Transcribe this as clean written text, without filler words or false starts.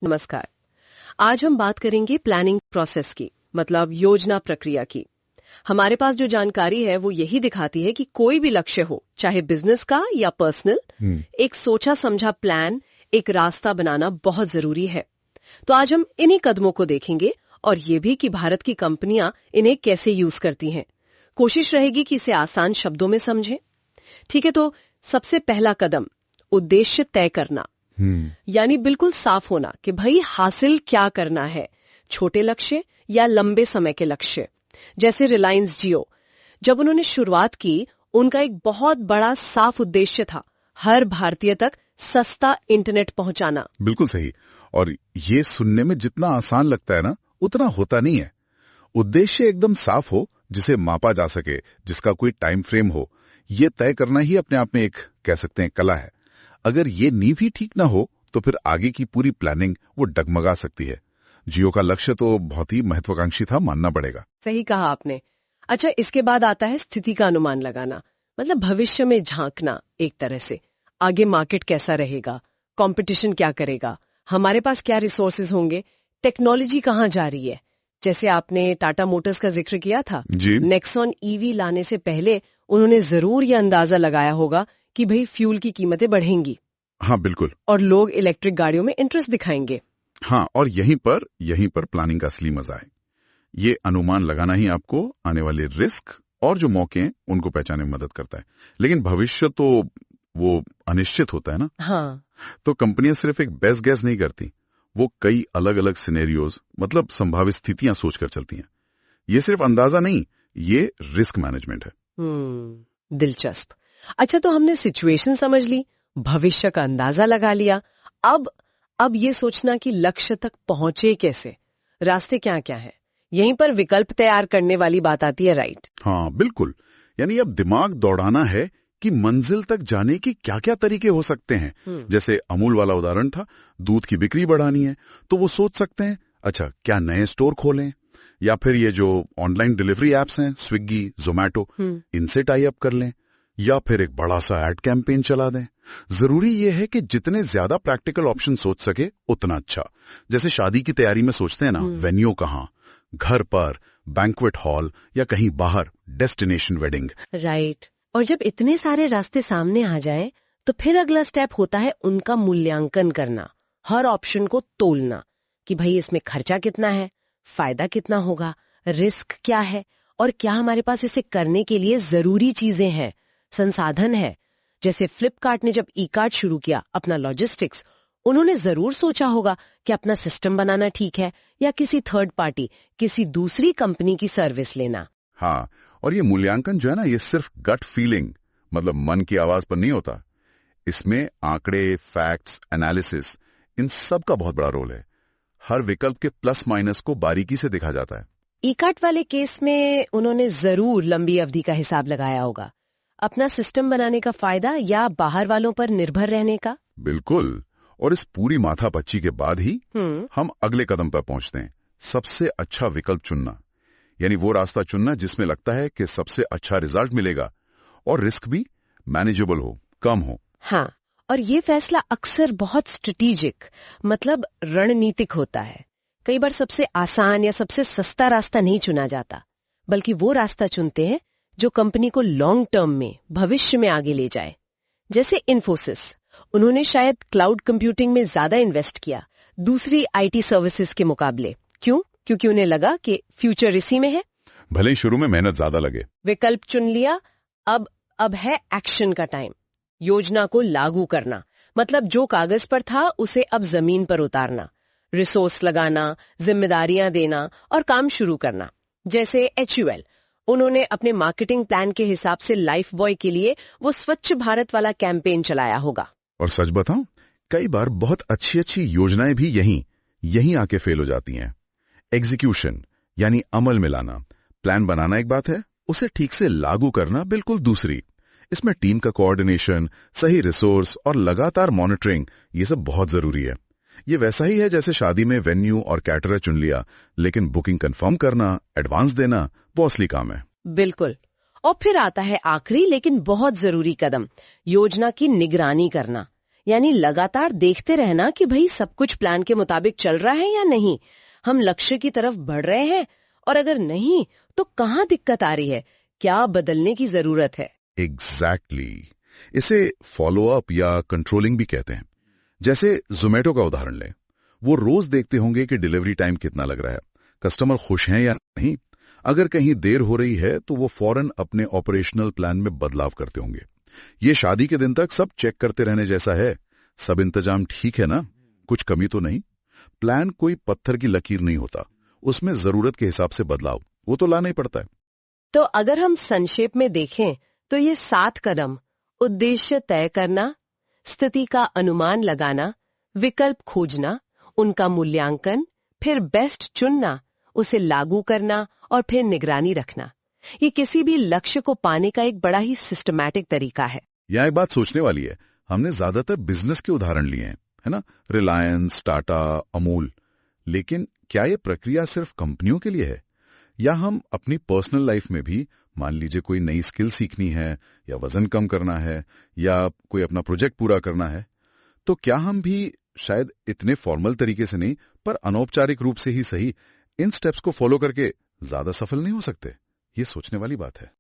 नमस्कार। आज हम बात करेंगे प्लानिंग प्रोसेस की, मतलब योजना प्रक्रिया की। हमारे पास जो जानकारी है वो यही दिखाती है कि कोई भी लक्ष्य हो, चाहे बिजनेस का या पर्सनल, एक सोचा समझा प्लान, एक रास्ता बनाना बहुत जरूरी है। तो आज हम इन्हीं कदमों को देखेंगे और ये भी कि भारत की कंपनियां इन्हें कैसे यूज करती हैं। कोशिश रहेगी कि इसे आसान शब्दों में समझें। ठीक है, तो सबसे पहला कदम उद्देश्य तय करना, यानी बिल्कुल साफ होना कि भाई हासिल क्या करना है, छोटे लक्ष्य या लंबे समय के लक्ष्य। जैसे रिलायंस जियो, जब उन्होंने शुरुआत की, उनका एक बहुत बड़ा साफ उद्देश्य था, हर भारतीय तक सस्ता इंटरनेट पहुंचाना। बिल्कुल सही। और ये सुनने में जितना आसान लगता है ना, उतना होता नहीं है। उद्देश्य एकदम साफ हो, जिसे मापा जा सके, जिसका कोई टाइम फ्रेम हो, ये तय करना ही अपने आप में एक, कह सकते हैं, कला है। अगर ये नींव ही ठीक ना हो तो फिर आगे की पूरी प्लानिंग वो डगमगा सकती है। जियो का लक्ष्य तो बहुत ही महत्वाकांक्षी था, मानना पड़ेगा। सही कहा आपने। अच्छा, इसके बाद आता है स्थिति का अनुमान लगाना, मतलब भविष्य में झांकना। एक तरह से आगे मार्केट कैसा रहेगा, कंपटीशन क्या करेगा, हमारे पास क्या रिसोर्सेज होंगे, टेक्नोलॉजी कहाँ जा रही है। जैसे आपने टाटा मोटर्स का जिक्र किया था, नेक्सॉन ईवी लाने से पहले उन्होंने जरूर यह अंदाजा लगाया होगा कि भाई फ्यूल की कीमतें बढ़ेंगी। हाँ बिल्कुल। और लोग इलेक्ट्रिक गाड़ियों में इंटरेस्ट दिखाएंगे। हाँ, और यहीं पर प्लानिंग का असली मजा है। ये अनुमान लगाना ही आपको आने वाले रिस्क और जो मौके हैं उनको पहचानने में मदद करता है। लेकिन भविष्य तो वो अनिश्चित होता है ना। हाँ, तो कंपनियां सिर्फ एक बेस्ट गेस नहीं करती, वो कई अलग अलग सिनेरियोज, मतलब संभावित स्थितियां सोचकर चलती हैं। ये सिर्फ अंदाजा नहीं, ये रिस्क मैनेजमेंट है। दिलचस्प। अच्छा, तो हमने सिचुएशन समझ ली, भविष्य का अंदाजा लगा लिया। अब ये सोचना कि लक्ष्य तक पहुंचे कैसे, रास्ते क्या क्या है, यहीं पर विकल्प तैयार करने वाली बात आती है, राइट? हाँ बिल्कुल। यानी अब दिमाग दौड़ाना है कि मंजिल तक जाने की क्या क्या तरीके हो सकते हैं। जैसे अमूल वाला उदाहरण था, दूध की बिक्री बढ़ानी है तो वो सोच सकते हैं, अच्छा क्या नए स्टोर खोलें, या फिर ये जो ऑनलाइन डिलीवरी एप्स हैं, स्विगी, जोमैटो, इनसे टाई अप कर लें, या फिर एक बड़ा सा एड कैंपेन चला दें। जरूरी ये है कि जितने ज्यादा प्रैक्टिकल ऑप्शन सोच सके उतना अच्छा। जैसे शादी की तैयारी में सोचते हैं ना, वेन्यू कहाँ, घर पर, बैंक्वेट हॉल, या कहीं बाहर, डेस्टिनेशन वेडिंग। राइट। और जब इतने सारे रास्ते सामने आ जाए तो फिर अगला स्टेप होता है उनका मूल्यांकन करना, हर ऑप्शन को तोलना कि भाई इसमें खर्चा कितना है, फायदा कितना होगा, रिस्क क्या है, और क्या हमारे पास इसे करने के लिए जरूरी चीजें हैं, संसाधन है। जैसे फ्लिपकार्ट ने जब ई कार्ट शुरू किया, अपना लॉजिस्टिक्स, उन्होंने जरूर सोचा होगा कि अपना सिस्टम बनाना ठीक है या किसी थर्ड पार्टी, किसी दूसरी कंपनी की सर्विस लेना। हाँ, और ये मूल्यांकन जो है ना, ये सिर्फ गट फीलिंग, मतलब मन की आवाज पर नहीं होता। इसमें आंकड़े, फैक्ट्स, एनालिसिस, इन सब का बहुत बड़ा रोल है। हर विकल्प के प्लस माइनस को बारीकी से देखा जाता है। ई कार्ट वाले केस में उन्होंने जरूर लंबी अवधि का हिसाब लगाया होगा, अपना सिस्टम बनाने का फायदा या बाहर वालों पर निर्भर रहने का। बिल्कुल। और इस पूरी माथापच्ची के बाद ही हम अगले कदम पर पहुंचते हैं, सबसे अच्छा विकल्प चुनना। यानी वो रास्ता चुनना जिसमें लगता है कि सबसे अच्छा रिजल्ट मिलेगा और रिस्क भी मैनेजेबल हो, कम हो। हाँ, और ये फैसला अक्सर बहुत स्ट्रेटेजिक, मतलब रणनीतिक होता है। कई बार सबसे आसान या सबसे सस्ता रास्ता नहीं चुना जाता, बल्कि वो रास्ता चुनते हैं जो कंपनी को लॉन्ग टर्म में, भविष्य में आगे ले जाए। जैसे इन्फोसिस, उन्होंने शायद क्लाउड कंप्यूटिंग में ज्यादा इन्वेस्ट किया दूसरी आईटी सर्विसेज के मुकाबले। क्यों? क्योंकि उन्हें लगा कि फ्यूचर इसी में है। भले ही शुरू में मेहनत ज्यादा लगे। विकल्प चुन लिया, अब है एक्शन का टाइम, योजना को लागू करना, मतलब जो कागज पर था उसे अब जमीन पर उतारना, रिसोर्स लगाना, जिम्मेदारियां देना और काम शुरू करना। जैसे HUL, उन्होंने अपने मार्केटिंग प्लान के हिसाब से लाइफ बॉय के लिए वो स्वच्छ भारत वाला कैंपेन चलाया होगा। और सच बताऊं, कई बार बहुत अच्छी अच्छी योजनाएं भी यहीं आके फेल हो जाती हैं। एग्जीक्यूशन यानी अमल में लाना, प्लान बनाना एक बात है, उसे ठीक से लागू करना बिल्कुल दूसरी। इसमें टीम का कोऑर्डिनेशन, सही रिसोर्स और लगातार मॉनिटरिंग, ये सब बहुत जरूरी है। ये वैसा ही है जैसे शादी में वेन्यू और कैटरर चुन लिया, लेकिन बुकिंग कंफर्म करना, एडवांस देना, वो असली काम है। बिल्कुल। और फिर आता है आखिरी लेकिन बहुत जरूरी कदम, योजना की निगरानी करना। यानी लगातार देखते रहना कि भाई सब कुछ प्लान के मुताबिक चल रहा है या नहीं, हम लक्ष्य की तरफ बढ़ रहे हैं, और अगर नहीं तो कहाँ दिक्कत आ रही है, क्या बदलने की जरूरत है। एग्जैक्टली इसे फॉलो अप या कंट्रोलिंग भी कहते हैं। जैसे जोमेटो का उदाहरण लें, वो रोज देखते होंगे कि डिलीवरी टाइम कितना लग रहा है, कस्टमर खुश हैं या नहीं। अगर कहीं देर हो रही है तो वो फौरन अपने ऑपरेशनल प्लान में बदलाव करते होंगे। ये शादी के दिन तक सब चेक करते रहने जैसा है, सब इंतजाम ठीक है ना, कुछ कमी तो नहीं। प्लान कोई पत्थर की लकीर नहीं होता, उसमें जरूरत के हिसाब से बदलाव वो तो लाना ही पड़ता है। तो अगर हम संक्षेप में देखें तो ये 7 कदम: उद्देश्य तय करना, स्थिति का अनुमान लगाना, विकल्प खोजना, उनका मूल्यांकन, फिर बेस्ट चुनना, उसे लागू करना और फिर निगरानी रखना, ये किसी भी लक्ष्य को पाने का एक बड़ा ही सिस्टमैटिक तरीका है। यहाँ एक बात सोचने वाली है, हमने ज्यादातर बिजनेस के उदाहरण लिए हैं, है ना, रिलायंस, टाटा, अमूल। लेकिन क्या ये प्रक्रिया सिर्फ कंपनियों के लिए है, या हम अपनी पर्सनल लाइफ में भी, मान लीजिए कोई नई स्किल सीखनी है, या वजन कम करना है, या कोई अपना प्रोजेक्ट पूरा करना है, तो क्या हम भी शायद इतने फॉर्मल तरीके से नहीं पर अनौपचारिक रूप से ही सही इन स्टेप्स को फॉलो करके ज्यादा सफल नहीं हो सकते? ये सोचने वाली बात है।